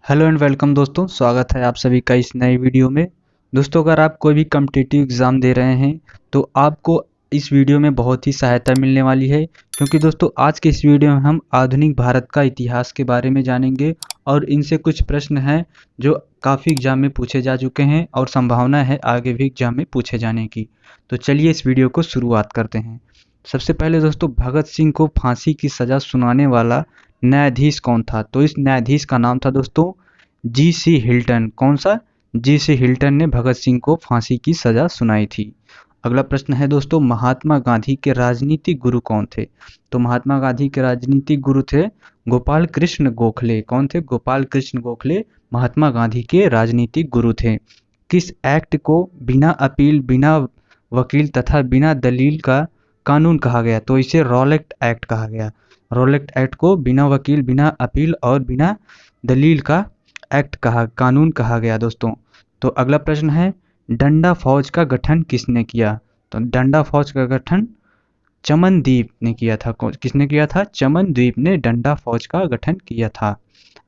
Hello and welcome दोस्तों, स्वागत है आप सभी का इस नए वीडियो में। दोस्तों, अगर आप कोई भी कॉम्पिटिटिव एग्ज़ाम दे रहे हैं तो आपको इस वीडियो में बहुत ही सहायता मिलने वाली है, क्योंकि दोस्तों आज के इस वीडियो में हम आधुनिक भारत का इतिहास के बारे में जानेंगे और इनसे कुछ प्रश्न हैं जो काफ़ी एग्जाम में पूछे जा चुके हैं और संभावना है आगे भी एग्जाम में पूछे जाने की। तो चलिए इस वीडियो को शुरुआत करते हैं। सबसे पहले दोस्तों, भगत सिंह को फांसी की सज़ा सुनाने वाला न्यायाधीश कौन था? तो इस न्यायाधीश का नाम था दोस्तों जी.सी. हिल्टन। कौन सा? जी.सी. हिल्टन ने भगत सिंह को फांसी की सजा सुनाई थी। अगला प्रश्न है दोस्तों, महात्मा गांधी के राजनीतिक गुरु कौन थे? तो महात्मा गांधी के राजनीतिक गुरु थे गोपाल कृष्ण गोखले। कौन थे? गोपाल कृष्ण गोखले महात्मा गांधी के राजनीतिक गुरु थे। किस एक्ट को बिना अपील, बिना वकील तथा बिना दलील का कानून कहा गया? तो इसे रॉलेट एक्ट कहा गया। रॉलेट एक्ट को बिना वकील, बिना अपील और बिना दलील का कानून कहा गया दोस्तों। तो अगला प्रश्न है, डंडा फौज का गठन किसने किया? तो डंडा फौज का गठन चमनदीप ने किया था। किसने किया था? चमनदीप ने डंडा फौज का गठन किया था।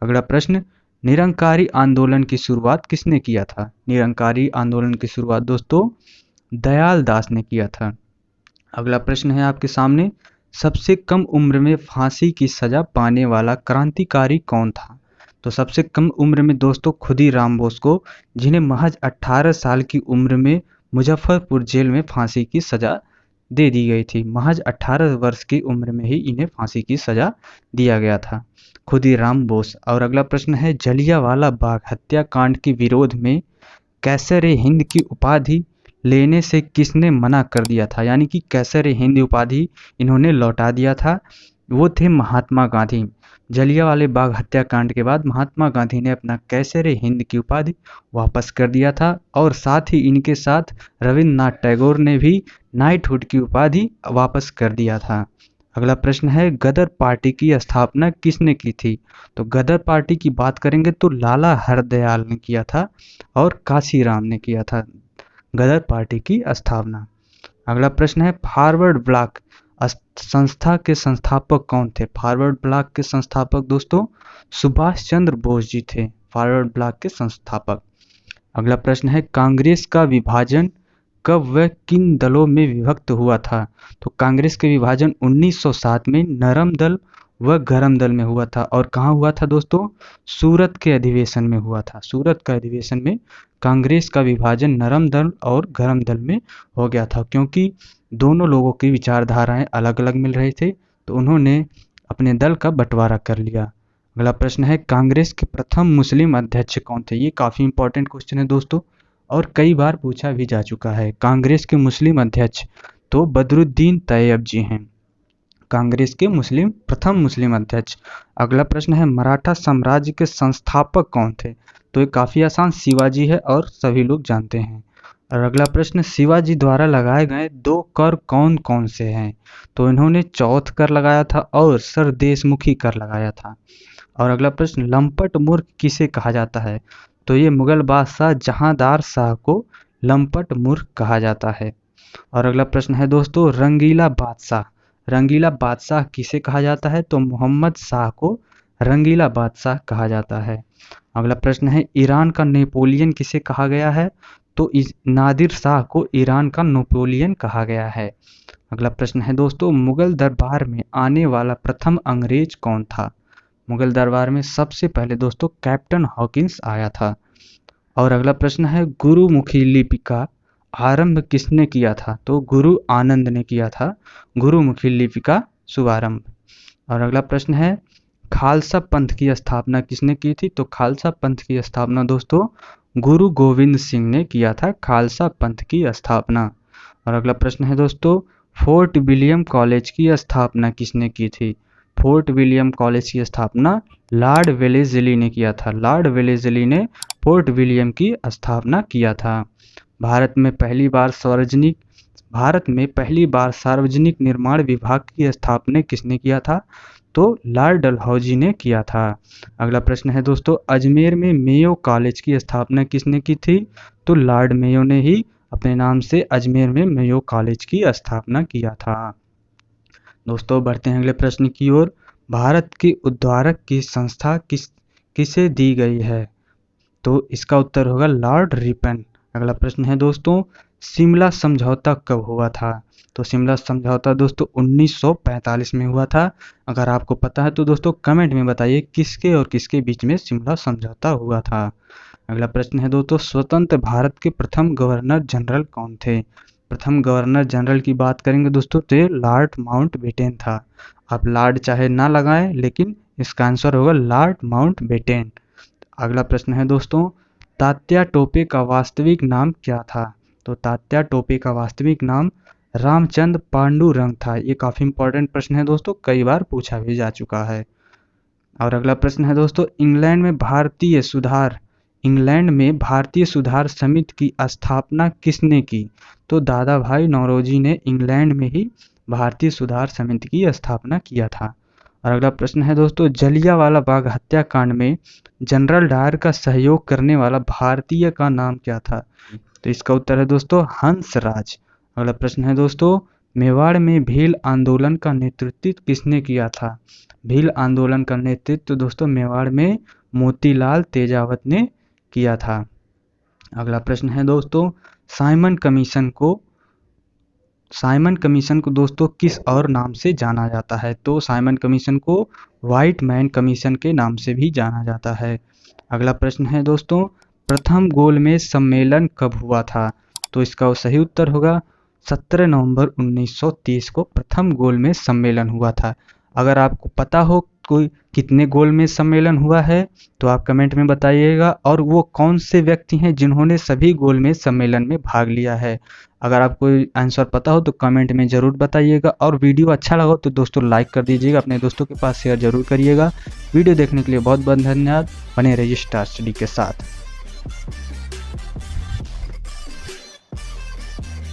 अगला प्रश्न, निरंकारी आंदोलन की शुरुआत किसने किया था? निरंकारी आंदोलन की शुरुआत दोस्तों दयाल दास ने किया था। अगला प्रश्न है आपके सामने, सबसे कम उम्र में फांसी की सजा पाने वाला क्रांतिकारी कौन था? तो सबसे कम उम्र में दोस्तों खुदीराम बोस को, जिन्हें महज 18 साल की उम्र में मुजफ्फरपुर जेल में फांसी की सजा दे दी गई थी। महज 18 वर्ष की उम्र में ही इन्हें फांसी की सजा दिया गया था, खुदीराम बोस। और अगला प्रश्न है, जलियांवाला बाग हत्याकांड के विरोध में कैसर हिंद की उपाधि लेने से किसने मना कर दिया था? यानी कि कैसर हिंद उपाधि इन्होंने लौटा दिया था, वो थे महात्मा गांधी। जलियांवाले बाग हत्याकांड के बाद महात्मा गांधी ने अपना कैसर हिंद की उपाधि वापस कर दिया था, और साथ ही इनके साथ रविन्द्रनाथ टैगोर ने भी नाइटहुड की उपाधि वापस कर दिया था। अगला प्रश्न है, गदर पार्टी की स्थापना किसने की थी? तो गदर पार्टी की बात करेंगे तो लाला हरदयाल ने किया था और काशीराम ने किया था गदर पार्टी की स्थापना। अगला प्रश्न है, फॉरवर्ड ब्लॉक संस्था के संस्थापक कौन थे? फॉरवर्ड ब्लॉक के संस्थापक दोस्तों सुभाष चंद्र बोस जी थे, फॉरवर्ड ब्लॉक के संस्थापक। अगला प्रश्न है, कांग्रेस का विभाजन कब व किन दलों में विभक्त हुआ था? तो कांग्रेस के विभाजन 1907 में नरम दल व गरम दल में हुआ था। और कहाँ हुआ था दोस्तों? सूरत के अधिवेशन में हुआ था। सूरत के अधिवेशन में कांग्रेस का विभाजन नरम दल और गरम दल में हो गया था, क्योंकि दोनों लोगों की विचारधाराएं अलग अलग मिल रहे थे, तो उन्होंने अपने दल का बंटवारा कर लिया। अगला प्रश्न है, कांग्रेस के प्रथम मुस्लिम अध्यक्ष कौन थे? ये काफ़ी इंपॉर्टेंट क्वेश्चन है दोस्तों और कई बार पूछा भी जा चुका है। कांग्रेस के मुस्लिम अध्यक्ष तो बदरुद्दीन तैयब जी हैं, कांग्रेस के प्रथम मुस्लिम अध्यक्ष। अगला प्रश्न है, मराठा साम्राज्य के संस्थापक कौन थे? तो ये काफ़ी आसान, शिवाजी है और सभी लोग जानते हैं। और अगला प्रश्न, शिवाजी द्वारा लगाए गए 2 कर कौन कौन से हैं? तो इन्होंने चौथ कर लगाया था और सरदेशमुखी कर लगाया था। और अगला प्रश्न, लंपट मूर्ख किसे कहा जाता है? तो ये मुगल बादशाह जहांदार शाह को लंपट मूर्ख कहा जाता है। और अगला प्रश्न है दोस्तों, रंगीला बादशाह किसे कहा जाता है? तो मोहम्मद शाह को रंगीला बादशाह कहा जाता है। अगला प्रश्न है, ईरान का नेपोलियन किसे कहा गया है? तो नादिर शाह को ईरान का नेपोलियन कहा गया है। अगला प्रश्न है दोस्तों, मुगल दरबार में आने वाला प्रथम अंग्रेज कौन था? मुगल दरबार में सबसे पहले दोस्तों कैप्टन हॉकिंस आया था। और अगला प्रश्न है, गुरुमुखी लिपि का आरंभ किसने किया था? तो गुरु आनंद ने किया था गुरुमुखी लिपि का शुभारंभ। और अगला प्रश्न है, खालसा पंथ की स्थापना किसने की थी? तो खालसा पंथ की स्थापना दोस्तों गुरु गोविंद सिंह ने किया था, खालसा पंथ की स्थापना। और अगला प्रश्न है दोस्तों, फोर्ट विलियम कॉलेज की स्थापना किसने की थी? फोर्ट विलियम कॉलेज की स्थापना लॉर्ड वेलेस्ली ने किया था, लॉर्ड वेलेस्ली ने फोर्ट विलियम की स्थापना किया था। भारत में पहली बार सार्वजनिक निर्माण विभाग की स्थापना किसने किया था? तो लॉर्ड डलहौजी ने किया था। अगला प्रश्न है दोस्तों, अजमेर में मेयो कॉलेज की स्थापना किसने की थी? तो लॉर्ड मेयो ने ही अपने नाम से अजमेर में मेयो कॉलेज की स्थापना किया था। दोस्तों बढ़ते हैं अगले प्रश्न की ओर। भारत के उद्धारक की संस्था किसे दी गई है? तो इसका उत्तर होगा लॉर्ड रिपन। अगला प्रश्न है दोस्तों, शिमला समझौता कब हुआ था? तो शिमला समझौता दोस्तों 1945 में हुआ था। अगर आपको पता है तो दोस्तों कमेंट में बताइए किसके और किसके बीच में शिमला समझौता हुआ था। अगला प्रश्न है दोस्तों, स्वतंत्र भारत के प्रथम गवर्नर जनरल कौन थे? प्रथम गवर्नर जनरल की बात करेंगे दोस्तों तो ये लॉर्ड माउंटबेटन था। आप लॉर्ड चाहे ना लगाएं, लेकिन इसका आंसर होगा लॉर्ड माउंटबेटन। अगला प्रश्न है दोस्तों, तात्या टोपे का वास्तविक नाम क्या था? तो तात्या टोपे का वास्तविक नाम रामचंद्र पांडुरंग था। ये काफ़ी इंपॉर्टेंट प्रश्न है दोस्तों, कई बार पूछा भी जा चुका है। और अगला प्रश्न है दोस्तों, इंग्लैंड में भारतीय सुधार समिति की स्थापना किसने की? तो दादा भाई नौरोजी ने इंग्लैंड में ही भारतीय सुधार समिति की स्थापना किया था। और अगला प्रश्न है दोस्तों, जलियांवाला बाग हत्याकांड में जनरल डायर का सहयोग करने वाला भारतीय का नाम क्या था? तो इसका उत्तर है दोस्तों हंसराज। अगला प्रश्न है दोस्तों, मेवाड़ में भील आंदोलन का नेतृत्व किसने किया था? भील आंदोलन का नेतृत्व दोस्तों मेवाड़ में मोतीलाल तेजावत ने किया था। अगला प्रश्न है दोस्तों, साइमन कमीशन को दोस्तों किस और नाम से जाना जाता है? तो साइमन कमीशन को व्हाइट मैन कमीशन के नाम से भी जाना जाता है। अगला प्रश्न है दोस्तों, प्रथम गोलमेज सम्मेलन कब हुआ था? तो इसका सही उत्तर होगा 17 नवंबर 1930 को प्रथम गोलमेज सम्मेलन हुआ था। अगर आपको पता हो कोई कितने गोलमेज सम्मेलन हुआ है तो आप कमेंट में बताइएगा, और वो कौन से व्यक्ति हैं जिन्होंने सभी गोलमेज सम्मेलन में भाग लिया है। अगर आपको आंसर पता हो तो कमेंट में ज़रूर बताइएगा, और वीडियो अच्छा लगा तो दोस्तों लाइक कर दीजिएगा, अपने दोस्तों के पास शेयर जरूर करिएगा। वीडियो देखने के लिए बहुत बहुत धन्यवाद। बने रहिए स्टार स्टडी के साथ।